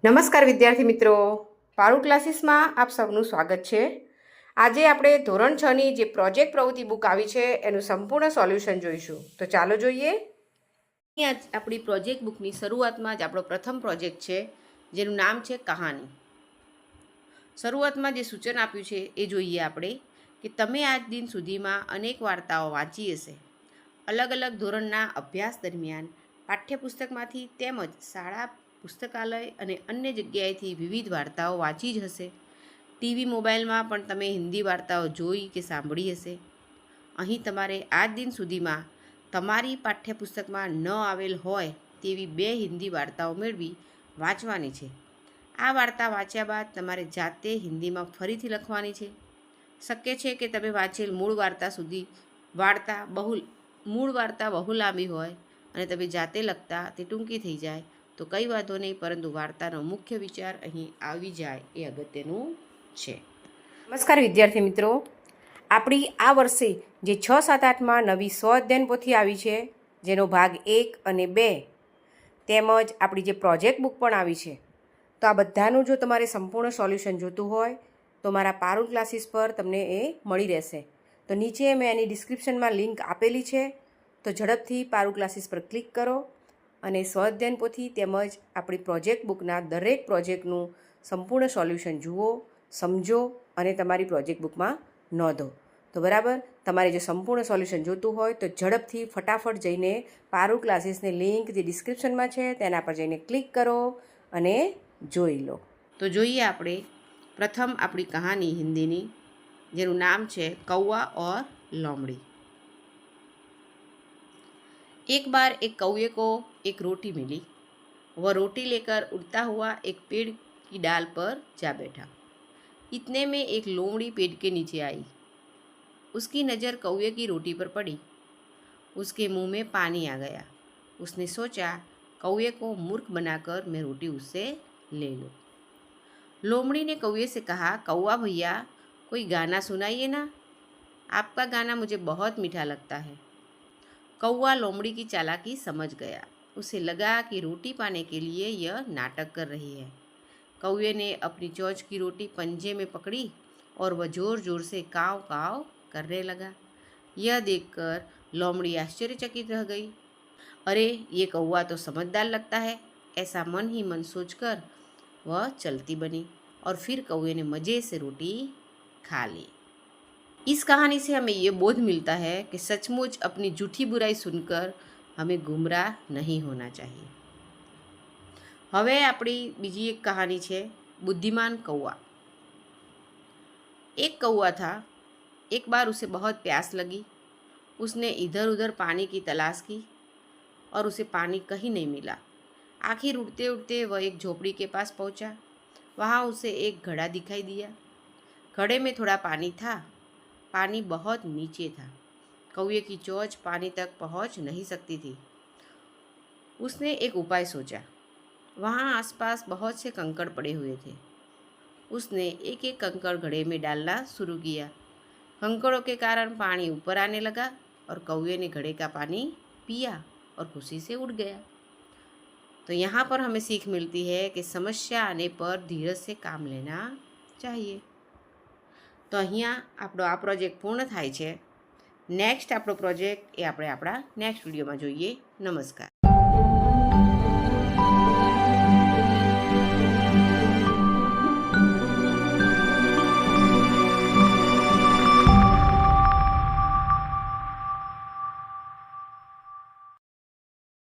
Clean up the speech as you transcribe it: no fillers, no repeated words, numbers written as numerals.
નમસ્કાર વિદ્યાર્થી મિત્રો, પારૂ ક્લાસીસમાં આપ સૌનું સ્વાગત છે। આજે આપણે ધોરણ 6ની જે પ્રોજેક્ટ પ્રવૃત્તિ બુક આવી છે એનું સંપૂર્ણ સોલ્યુશન જોઈશું। તો ચાલો જોઈએ। અહીંયા આપણી પ્રોજેક્ટ બુકની શરૂઆતમાં જ આપણો પ્રથમ પ્રોજેક્ટ છે જેનું નામ છે કહાની। શરૂઆતમાં જે સૂચન આપ્યું છે એ જોઈએ આપણે કે તમે આજ દિન સુધીમાં અનેક વાર્તાઓ વાંચી હશે। અલગ અલગ ધોરણના અભ્યાસ દરમિયાન પાઠ્યપુસ્તકમાંથી તેમજ શાળા પુસ્તકાલય અને અન્ય જગ્યાએથી વિવિધ વાર્તાઓ વાંચી જ હશે। ટીવી મોબાઈલમાં પણ તમે હિન્દી વાર્તાઓ જોઈ કે સાંભળી હશે। અહીં તમારે આજ દિન સુધીમાં તમારી પાઠ્યપુસ્તકમાં ન આવેલ હોય તેવી 2 હિન્દી વાર્તાઓ મેળવી વાંચવાની છે। આ વાર્તા વાંચ્યા બાદ તમારે જાતે હિન્દીમાં ફરીથી લખવાની છે। શક્ય છે કે તમે વાંચેલ મૂળ વાર્તા બહુ લાંબી હોય અને તમે જાતે લખતા તે ટૂંકી થઈ જાય તો કંઈ વાંધો નહીં, પરંતુ વાર્તાનો મુખ્ય વિચાર અહીં આવી જાય એ અગત્યનું છે। નમસ્કાર વિદ્યાર્થી મિત્રો, આપણી આ વર્ષે જે 6, 7, 8માં નવી સ્વઅધ્યયન પોથી આવી છે જેનો ભાગ 1 અને 2 તેમજ આપણી જે પ્રોજેક્ટ બુક પણ આવી છે, તો આ બધાનું જો તમારે સંપૂર્ણ સોલ્યુશન જોતું હોય તો મારા પારૂલ ક્લાસીસ પર તમને એ મળી રહેશે। તો નીચે મેં એની ડિસ્ક્રિપ્શનમાં લિંક આપેલી છે, તો ઝડપથી પારૂલ ક્લાસીસ પર ક્લિક કરો અને સ્વઅધ્યયન પોથી તેમજ આપણી પ્રોજેક્ટ બુકના દરેક પ્રોજેક્ટનું સંપૂર્ણ સોલ્યુશન જુઓ, સમજો અને તમારી પ્રોજેક્ટ બુકમાં નોંધો। તો બરાબર, તમારે જો સંપૂર્ણ સોલ્યુશન જોતું હોય તો ઝડપથી ફટાફટ જઈને પારૂલ ક્લાસીસની લિંક જે ડિસ્ક્રિપ્શનમાં છે તેના પર જઈને ક્લિક કરો અને જોઈ લો। તો જોઈએ આપણે પ્રથમ આપણી કહાની હિન્દીની, જેનું નામ છે કૌવા और लोमड़ी। एक बार एक कौवे को एक रोटी मिली। वह रोटी लेकर उड़ता हुआ एक पेड़ की डाल पर जा बैठा। इतने में एक लोमड़ी पेड़ के नीचे आई। उसकी नज़र कौवे की रोटी पर पड़ी। उसके मुंह में पानी आ गया। उसने सोचा, कौवे को मूर्ख बनाकर मैं रोटी उससे ले लूँ। लोमड़ी ने कौवे से कहा, कौवा भैया, कोई गाना सुनाइए ना, आपका गाना मुझे बहुत मीठा लगता है। कौवा लोमड़ी की चालाकी समझ गया। उसे लगा कि रोटी पाने के लिए यह नाटक कर रही है। कौवे ने अपनी चोंच की रोटी पंजे में पकड़ी और वह जोर जोर से काव काव करने लगा। यह देखकर लोमड़ी आश्चर्यचकित रह गई। अरे, ये कौवा तो समझदार लगता है, ऐसा मन ही मन सोचकर वह चलती बनी और फिर कौवे ने मज़े से रोटी खा ली। इस कहानी से हमें ये बोध मिलता है कि सचमुच अपनी झूठी बुराई सुनकर हमें गुमराह नहीं होना चाहिए। હવે આપણી બીજી એક કહાની છે बुद्धिमान कौवा। एक कौवा था। एक बार उसे बहुत प्यास लगी। उसने इधर उधर पानी की तलाश की और उसे पानी कहीं नहीं मिला। आखिर उड़ते उड़ते वह एक झोपड़ी के पास पहुंचा। वहाँ उसे एक घड़ा दिखाई दिया। घड़े में थोड़ा पानी था। पानी बहुत नीचे था। कौवे की चोंच पानी तक पहुंच नहीं सकती थी। उसने एक उपाय सोचा। वहाँ आसपास बहुत से कंकड़ पड़े हुए थे। उसने एक एक कंकड़ घड़े में डालना शुरू किया। कंकड़ों के कारण पानी ऊपर आने लगा और कौवे ने घड़े का पानी पिया और खुशी से उड़ गया। तो यहाँ पर हमें सीख मिलती है कि समस्या आने पर धीरज से काम लेना चाहिए। तो અહીંયા આપણો આ પ્રોજેક્ટ પૂર્ણ થાય છે। નેક્સ્ટ આપણો પ્રોજેક્ટ એ આપણે આપણા નેક્સ્ટ વિડીયોમાં જોઈએ। નમસ્કાર।